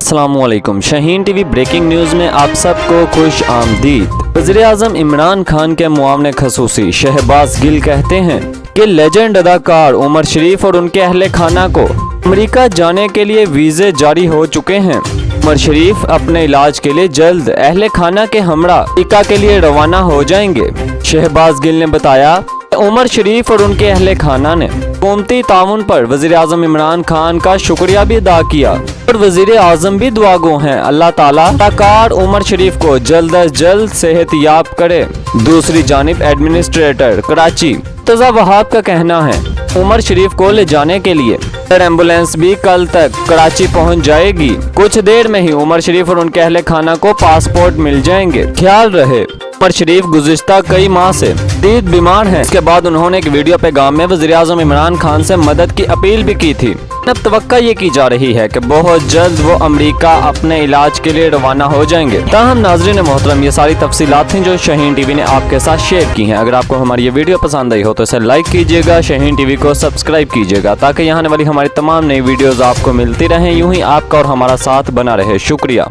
अस्सलामुअलैकुम। Shaheen TV breaking news में आप सबको खुश आमदीद। वज़ीर-ए-आज़म इमरान खान के मुआवने खसूसी शहबाज गिल कहते हैं कि लेजेंड अदाकार उमर शरीफ और उनके अहले खाना को अमेरिका जाने के लिए वीज़े जारी हो चुके हैं। उमर शरीफ अपने इलाज के लिए जल्द अहले खाना के हमरा अमेरिका के लिए रवाना हो जाएंगे। शहबाज गिल ने बताया उमर शरीफ और उनके अहले खाना ने हुकूमती ताउन पर वज़ीर-ए-आज़म इमरान खान का शुक्रिया भी अदा किया और वज़ीर-ए-आज़म भी दुआगो हैं। अल्लाह ताला अदाकार उमर शरीफ को जल्द अज जल्द सेहत याब करे। दूसरी जानिब एडमिनिस्ट्रेटर कराची मुर्तज़ा वहाब का कहना है उमर शरीफ को ले जाने के लिए एम्बुलेंस भी कल तक कराची पहुंच जाएगी। कुछ देर में ही उमर शरीफ और उनके अहले खाना को पासपोर्ट मिल जाएंगे। ख्याल रहे उमर शरीफ गुज़िश्ता कई माह से शदीद बीमार हैं। इसके बाद उन्होंने एक वीडियो पैगाम में वज़ीर-ए-आज़म इमरान खान से मदद की अपील भी की थी। अब तवक्का ये की जा रही है कि बहुत जल्द वो अमेरिका अपने इलाज के लिए रवाना हो जाएंगे। ताहम नाज़रीन मोहतरम, ये सारी तफसीलात थीं जो शाहीन टीवी ने आपके साथ शेयर की हैं। अगर आपको हमारी ये वीडियो पसंद आई हो तो इसे लाइक कीजिएगा, शाहीन टीवी को सब्सक्राइब कीजिएगा ताकि यहाँ आने वाली हमारी तमाम नई वीडियोज़ आपको मिलती रहें। यूँ ही आपका और हमारा साथ बना रहे। शुक्रिया।